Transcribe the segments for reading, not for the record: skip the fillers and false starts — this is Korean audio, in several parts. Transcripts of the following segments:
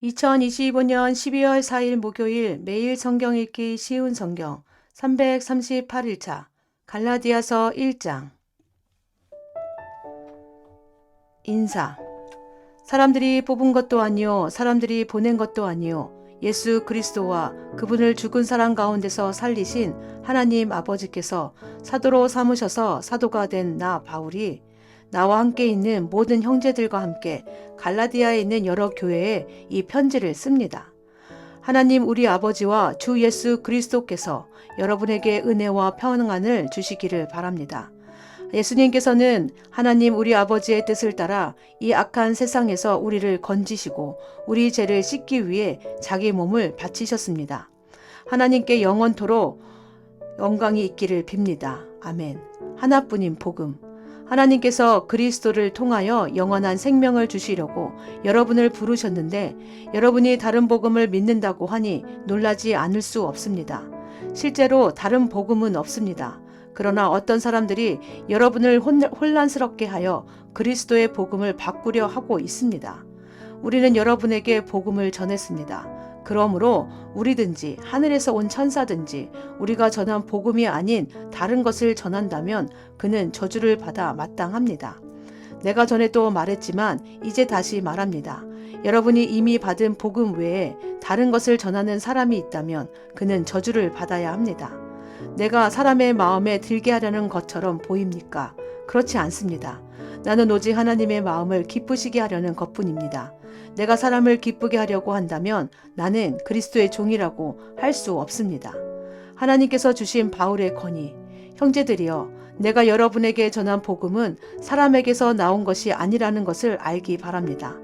2025년 12월 4일 목요일 매일 성경 읽기 쉬운 성경 338일차 갈라디아서 1장. 인사. 사람들이 뽑은 것도 아니요 사람들이 보낸 것도 아니요 예수 그리스도와 그분을 죽은 사람 가운데서 살리신 하나님 아버지께서 사도로 삼으셔서 사도가 된 나 바울이 나와 함께 있는 모든 형제들과 함께 갈라디아에 있는 여러 교회에 이 편지를 씁니다. 하나님 우리 아버지와 주 예수 그리스도께서 여러분에게 은혜와 평안을 주시기를 바랍니다. 예수님께서는 하나님 우리 아버지의 뜻을 따라 이 악한 세상에서 우리를 건지시고 우리 죄를 씻기 위해 자기 몸을 바치셨습니다. 하나님께 영원토록 영광이 있기를 빕니다. 아멘. 하나뿐인 복음. 하나님께서 그리스도를 통하여 영원한 생명을 주시려고 여러분을 부르셨는데 여러분이 다른 복음을 믿는다고 하니 놀라지 않을 수 없습니다. 실제로 다른 복음은 없습니다. 그러나 어떤 사람들이 여러분을 혼란스럽게 하여 그리스도의 복음을 바꾸려 하고 있습니다. 우리는 여러분에게 복음을 전했습니다. 그러므로 우리든지 하늘에서 온 천사든지 우리가 전한 복음이 아닌 다른 것을 전한다면 그는 저주를 받아 마땅합니다. 내가 전에 또 말했지만 이제 다시 말합니다. 여러분이 이미 받은 복음 외에 다른 것을 전하는 사람이 있다면 그는 저주를 받아야 합니다. 내가 사람의 마음에 들게 하려는 것처럼 보입니까? 그렇지 않습니다. 나는 오직 하나님의 마음을 기쁘시게 하려는 것뿐입니다. 내가 사람을 기쁘게 하려고 한다면 나는 그리스도의 종이라고 할 수 없습니다. 하나님께서 주신 바울의 권위. 형제들이여, 내가 여러분에게 전한 복음은 사람에게서 나온 것이 아니라는 것을 알기 바랍니다.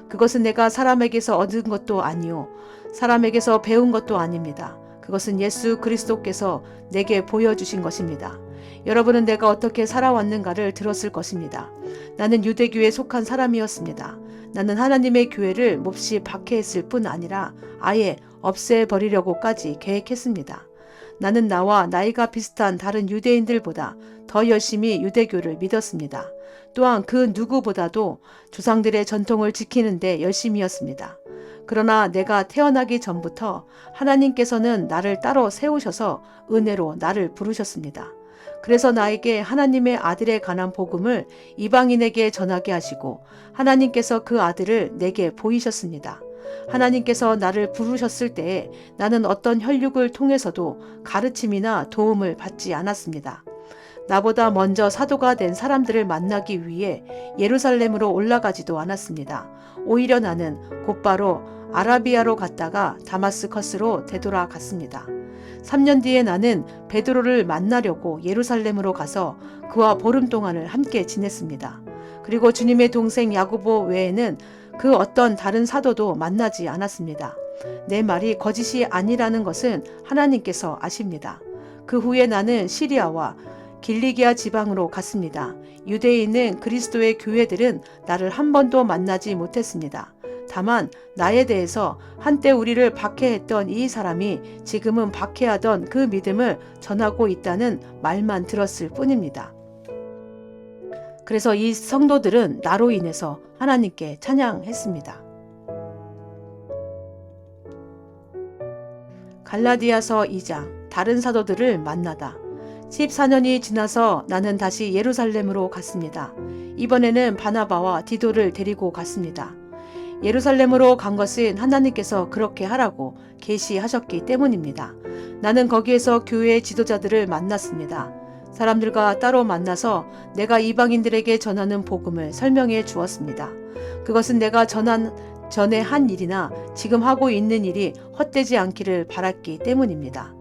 그것은 내가 사람에게서 얻은 것도 아니요 사람에게서 배운 것도 아닙니다. 그것은 예수 그리스도께서 내게 보여주신 것입니다. 여러분은 내가 어떻게 살아왔는가를 들었을 것입니다. 나는 유대교에 속한 사람이었습니다. 나는 하나님의 교회를 몹시 박해했을 뿐 아니라 아예 없애버리려고까지 계획했습니다. 나는 나와 나이가 비슷한 다른 유대인들보다 더 열심히 유대교를 믿었습니다. 또한 그 누구보다도 조상들의 전통을 지키는 데 열심이었습니다. 그러나 내가 태어나기 전부터 하나님께서는 나를 따로 세우셔서 은혜로 나를 부르셨습니다. 그래서 나에게 하나님의 아들에 관한 복음을 이방인에게 전하게 하시고 하나님께서 그 아들을 내게 보이셨습니다. 하나님께서 나를 부르셨을 때에 나는 어떤 혈육을 통해서도 가르침이나 도움을 받지 않았습니다. 나보다 먼저 사도가 된 사람들을 만나기 위해 예루살렘으로 올라가지도 않았습니다. 오히려 나는 곧바로 아라비아로 갔다가 다마스커스로 되돌아갔습니다. 3년 뒤에 나는 베드로를 만나려고 예루살렘으로 가서 그와 보름 동안을 함께 지냈습니다. 그리고 주님의 동생 야고보 외에는 그 어떤 다른 사도도 만나지 않았습니다. 내 말이 거짓이 아니라는 것은 하나님께서 아십니다. 그 후에 나는 시리아와 길리기아 지방으로 갔습니다. 유대에 있는 그리스도의 교회들은 나를 한 번도 만나지 못했습니다. 다만 나에 대해서 한때 우리를 박해했던 이 사람이 지금은 박해하던 그 믿음을 전하고 있다는 말만 들었을 뿐입니다. 그래서 이 성도들은 나로 인해서 하나님께 찬양했습니다. 갈라디아서 2장. 다른 사도들을 만나다. 14년이 지나서 나는 다시 예루살렘으로 갔습니다. 이번에는 바나바와 디도를 데리고 갔습니다. 예루살렘으로 간 것은 하나님께서 그렇게 하라고 계시하셨기 때문입니다. 나는 거기에서 교회의 지도자들을 만났습니다. 사람들과 따로 만나서 내가 이방인들에게 전하는 복음을 설명해 주었습니다. 그것은 내가 전에 한 일이나 지금 하고 있는 일이 헛되지 않기를 바랐기 때문입니다.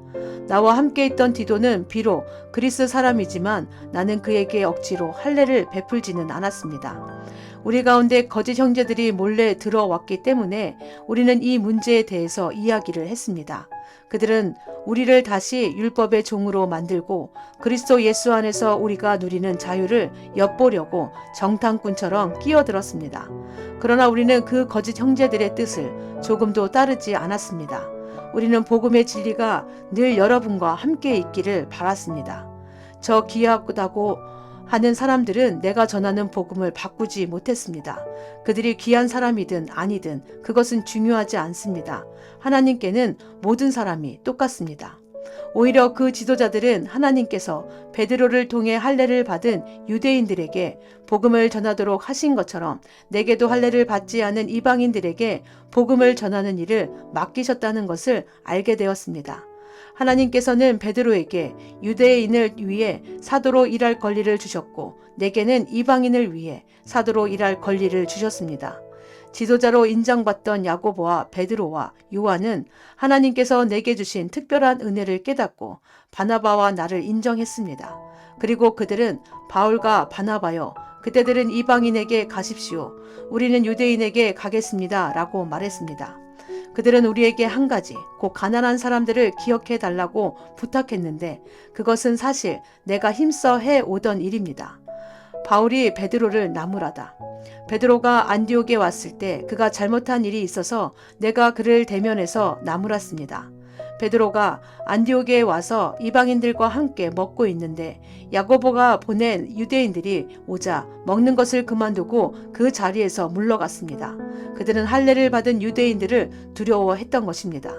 나와 함께 있던 디도는 비록 그리스 사람이지만 나는 그에게 억지로 할례를 베풀지는 않았습니다. 우리 가운데 거짓 형제들이 몰래 들어왔기 때문에 우리는 이 문제에 대해서 이야기를 했습니다. 그들은 우리를 다시 율법의 종으로 만들고 그리스도 예수 안에서 우리가 누리는 자유를 엿보려고 정탐꾼처럼 끼어들었습니다. 그러나 우리는 그 거짓 형제들의 뜻을 조금도 따르지 않았습니다. 우리는 복음의 진리가 늘 여러분과 함께 있기를 바랐습니다. 저 귀하다고 하는 사람들은 내가 전하는 복음을 바꾸지 못했습니다. 그들이 귀한 사람이든 아니든 그것은 중요하지 않습니다. 하나님께는 모든 사람이 똑같습니다. 오히려 그 지도자들은 하나님께서 베드로를 통해 할례를 받은 유대인들에게 복음을 전하도록 하신 것처럼 내게도 할례를 받지 않은 이방인들에게 복음을 전하는 일을 맡기셨다는 것을 알게 되었습니다. 하나님께서는 베드로에게 유대인을 위해 사도로 일할 권리를 주셨고 내게는 이방인을 위해 사도로 일할 권리를 주셨습니다. 지도자로 인정받던 야고보와 베드로와 요한은 하나님께서 내게 주신 특별한 은혜를 깨닫고 바나바와 나를 인정했습니다. 그리고 그들은 바울과 바나바여 그대들은 이방인에게 가십시오. 우리는 유대인에게 가겠습니다. 라고 말했습니다. 그들은 우리에게 한 가지, 곧 가난한 사람들을 기억해 달라고 부탁했는데 그것은 사실 내가 힘써 해오던 일입니다. 바울이 베드로를 나무라다. 베드로가 안디옥에 왔을 때 그가 잘못한 일이 있어서 내가 그를 대면해서 나무랐습니다. 베드로가 안디옥에 와서 이방인들과 함께 먹고 있는데 야고보가 보낸 유대인들이 오자 먹는 것을 그만두고 그 자리에서 물러갔습니다. 그들은 할례를 받은 유대인들을 두려워했던 것입니다.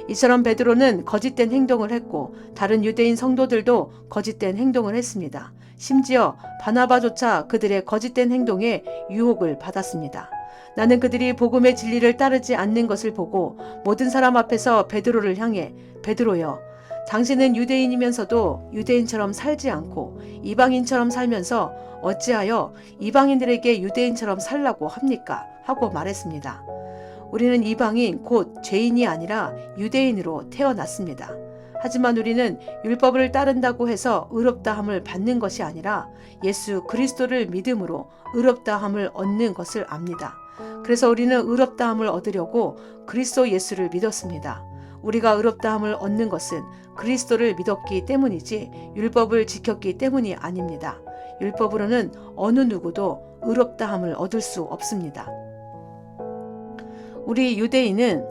이처럼 베드로는 거짓된 행동을 했고 다른 유대인 성도들도 거짓된 행동을 했습니다. 심지어 바나바조차 그들의 거짓된 행동에 유혹을 받았습니다. 나는 그들이 복음의 진리를 따르지 않는 것을 보고 모든 사람 앞에서 베드로를 향해 베드로여, 당신은 유대인이면서도 유대인처럼 살지 않고 이방인처럼 살면서 어찌하여 이방인들에게 유대인처럼 살라고 합니까? 하고 말했습니다. 우리는 이방인 곧 죄인이 아니라 유대인으로 태어났습니다. 하지만 우리는 율법을 따른다고 해서 의롭다함을 받는 것이 아니라 예수 그리스도를 믿음으로 의롭다함을 얻는 것을 압니다. 그래서 우리는 의롭다함을 얻으려고 그리스도 예수를 믿었습니다. 우리가 의롭다함을 얻는 것은 그리스도를 믿었기 때문이지 율법을 지켰기 때문이 아닙니다. 율법으로는 어느 누구도 의롭다함을 얻을 수 없습니다. 우리 유대인은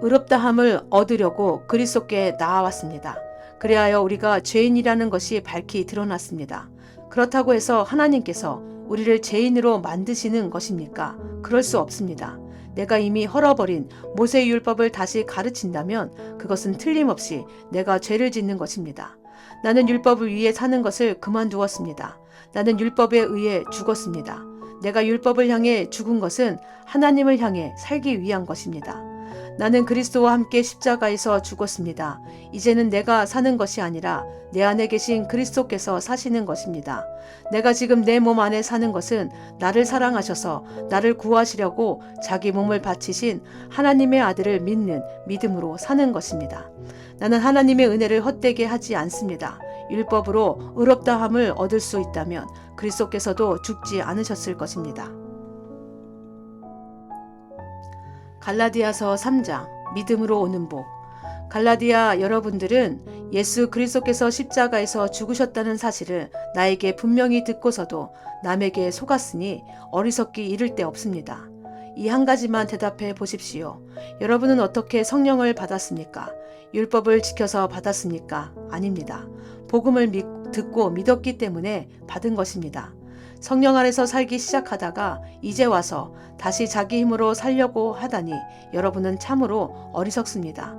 의롭다함을 얻으려고 그리스도께 나아왔습니다. 그리하여 우리가 죄인이라는 것이 밝히 드러났습니다. 그렇다고 해서 하나님께서 우리를 죄인으로 만드시는 것입니까? 그럴 수 없습니다. 내가 이미 헐어버린 모세의 율법을 다시 가르친다면 그것은 틀림없이 내가 죄를 짓는 것입니다. 나는 율법을 위해 사는 것을 그만두었습니다. 나는 율법에 의해 죽었습니다. 내가 율법을 향해 죽은 것은 하나님을 향해 살기 위한 것입니다. 나는 그리스도와 함께 십자가에서 죽었습니다. 이제는 내가 사는 것이 아니라 내 안에 계신 그리스도께서 사시는 것입니다. 내가 지금 내 몸 안에 사는 것은 나를 사랑하셔서 나를 구하시려고 자기 몸을 바치신 하나님의 아들을 믿는 믿음으로 사는 것입니다. 나는 하나님의 은혜를 헛되게 하지 않습니다. 율법으로 의롭다함을 얻을 수 있다면 그리스도께서도 죽지 않으셨을 것입니다. 갈라디아서 3장 믿음으로 오는 복. 갈라디아 여러분들은 예수 그리스도께서 십자가에서 죽으셨다는 사실을 나에게 분명히 듣고서도 남에게 속았으니 어리석기 이를 데 없습니다. 이 한 가지만 대답해 보십시오. 여러분은 어떻게 성령을 받았습니까? 율법을 지켜서 받았습니까? 아닙니다. 복음을 듣고 믿었기 때문에 받은 것입니다. 성령 아래서 살기 시작하다가 이제 와서 다시 자기 힘으로 살려고 하다니 여러분은 참으로 어리석습니다.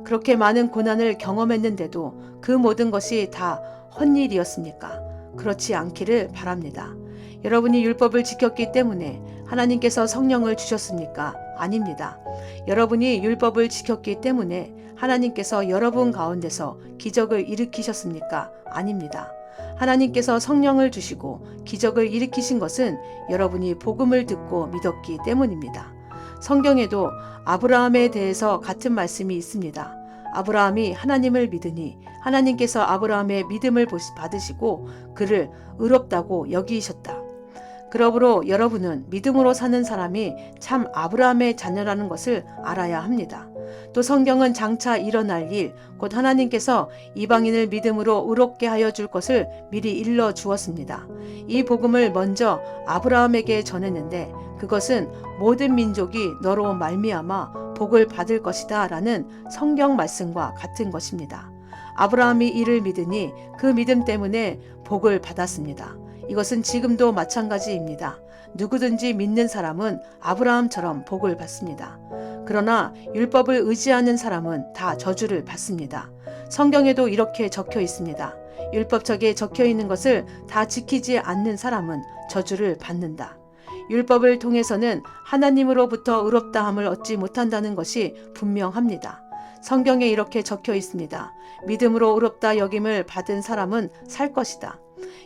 그렇게 많은 고난을 경험했는데도 그 모든 것이 다 헛일이었습니까? 그렇지 않기를 바랍니다. 여러분이 율법을 지켰기 때문에 하나님께서 성령을 주셨습니까? 아닙니다. 여러분이 율법을 지켰기 때문에 하나님께서 여러분 가운데서 기적을 일으키셨습니까? 아닙니다. 하나님께서 성령을 주시고 기적을 일으키신 것은 여러분이 복음을 듣고 믿었기 때문입니다. 성경에도 아브라함에 대해서 같은 말씀이 있습니다. 아브라함이 하나님을 믿으니 하나님께서 아브라함의 믿음을 받으시고 그를 의롭다고 여기셨다. 그러므로 여러분은 믿음으로 사는 사람이 참 아브라함의 자녀라는 것을 알아야 합니다. 또 성경은 장차 일어날 일, 곧 하나님께서 이방인을 믿음으로 의롭게 하여 줄 것을 미리 일러 주었습니다. 이 복음을 먼저 아브라함에게 전했는데 그것은 모든 민족이 너로 말미암아 복을 받을 것이다 라는 성경 말씀과 같은 것입니다. 아브라함이 이를 믿으니 그 믿음 때문에 복을 받았습니다. 이것은 지금도 마찬가지입니다. 누구든지 믿는 사람은 아브라함처럼 복을 받습니다. 그러나 율법을 의지하는 사람은 다 저주를 받습니다. 성경에도 이렇게 적혀 있습니다. 율법책에 적혀 있는 것을 다 지키지 않는 사람은 저주를 받는다. 율법을 통해서는 하나님으로부터 의롭다함을 얻지 못한다는 것이 분명합니다. 성경에 이렇게 적혀 있습니다. 믿음으로 의롭다 여김을 받은 사람은 살 것이다.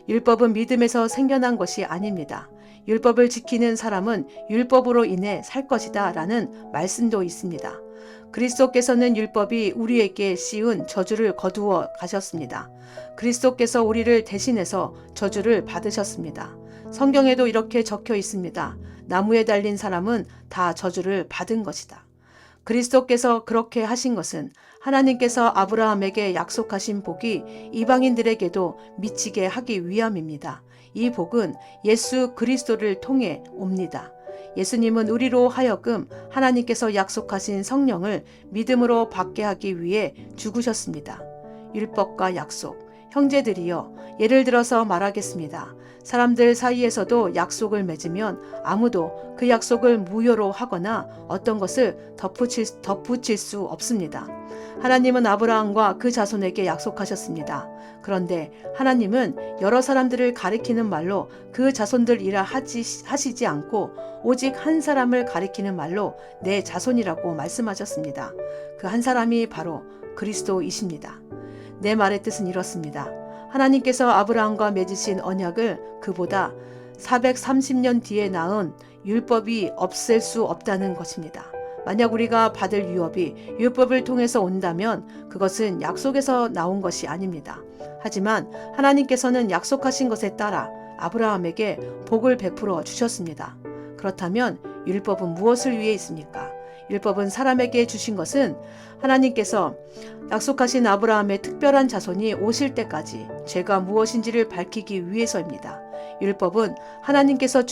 율법은 믿음에서 생겨난 것이 아닙니다. 율법을 지키는 사람은 율법으로 인해 살 것이다 라는 말씀도 있습니다. 그리스도께서는 율법이 우리에게 씌운 저주를 거두어 가셨습니다. 그리스도께서 우리를 대신해서 저주를 받으셨습니다. 성경에도 이렇게 적혀 있습니다. 나무에 달린 사람은 다 저주를 받은 것이다. 그리스도께서 그렇게 하신 것은 하나님께서 아브라함에게 약속하신 복이 이방인들에게도 미치게 하기 위함입니다. 이 복은 예수 그리스도를 통해 옵니다. 예수님은 우리로 하여금 하나님께서 약속하신 성령을 믿음으로 받게 하기 위해 죽으셨습니다. 율법과 약속, 형제들이여, 예를 들어서 말하겠습니다. 사람들 사이에서도 약속을 맺으면 아무도 그 약속을 무효로 하거나 어떤 것을 덧붙일 수 없습니다. 하나님은 아브라함과 그 자손에게 약속하셨습니다. 그런데 하나님은 여러 사람들을 가리키는 말로 그 자손들이라 하시지 않고 오직 한 사람을 가리키는 말로 내 자손이라고 말씀하셨습니다. 그 한 사람이 바로 그리스도이십니다. 내 말의 뜻은 이렇습니다. 하나님께서 아브라함과 맺으신 언약을 그보다 430년 뒤에 낳은 율법이 없앨 수 없다는 것입니다. 만약 우리가 받을 유업이 율법을 통해서 온다면 그것은 약속에서 나온 것이 아닙니다. 하지만 하나님께서는 약속하신 것에 따라 아브라함에게 복을 베풀어 주셨습니다. 그렇다면 율법은 무엇을 위해 있습니까? 율법은 사람에게 주신 것은 하나님께서 약속하신 아브라함의 특별한 자손이 오실 때까지 죄가 무엇인지를 밝히기 위해서입니다. 율법은 하나님께서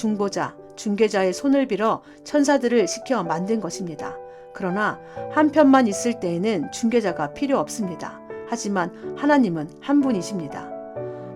중개자의 손을 빌어 천사들을 시켜 만든 것입니다. 그러나 한편만 있을 때에는 중개자가 필요 없습니다. 하지만 하나님은 한 분이십니다.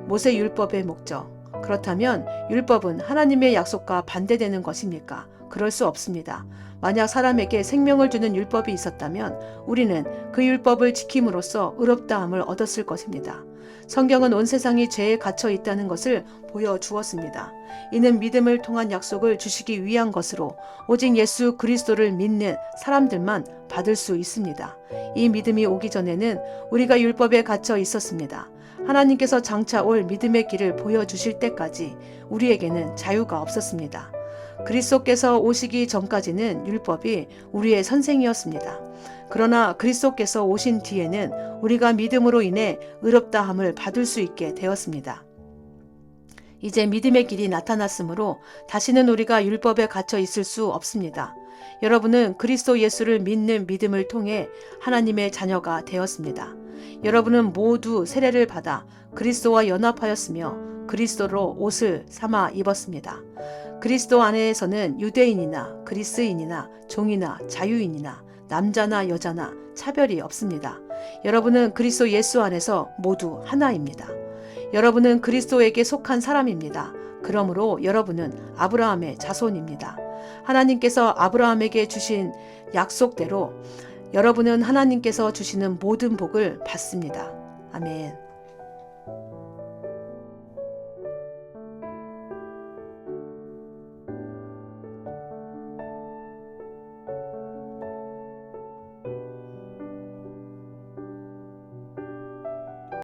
모세 율법의 목적. 그렇다면 율법은 하나님의 약속과 반대되는 것입니까? 그럴 수 없습니다. 만약 사람에게 생명을 주는 율법이 있었다면 우리는 그 율법을 지킴으로써 의롭다함을 얻었을 것입니다. 성경은 온 세상이 죄에 갇혀 있다는 것을 보여주었습니다. 이는 믿음을 통한 약속을 주시기 위한 것으로 오직 예수 그리스도를 믿는 사람들만 받을 수 있습니다. 이 믿음이 오기 전에는 우리가 율법에 갇혀 있었습니다. 하나님께서 장차 올 믿음의 길을 보여주실 때까지 우리에게는 자유가 없었습니다. 그리스도께서 오시기 전까지는 율법이 우리의 선생이었습니다. 그러나 그리스도께서 오신 뒤에는 우리가 믿음으로 인해 의롭다함을 받을 수 있게 되었습니다. 이제 믿음의 길이 나타났으므로 다시는 우리가 율법에 갇혀 있을 수 없습니다. 여러분은 그리스도 예수를 믿는 믿음을 통해 하나님의 자녀가 되었습니다. 여러분은 모두 세례를 받아 그리스도와 연합하였으며 그리스도로 옷을 삼아 입었습니다. 그리스도 안에서는 유대인이나 그리스인이나 종이나 자유인이나 남자나 여자나 차별이 없습니다. 여러분은 그리스도 예수 안에서 모두 하나입니다. 여러분은 그리스도에게 속한 사람입니다. 그러므로 여러분은 아브라함의 자손입니다. 하나님께서 아브라함에게 주신 약속대로 여러분은 하나님께서 주시는 모든 복을 받습니다. 아멘.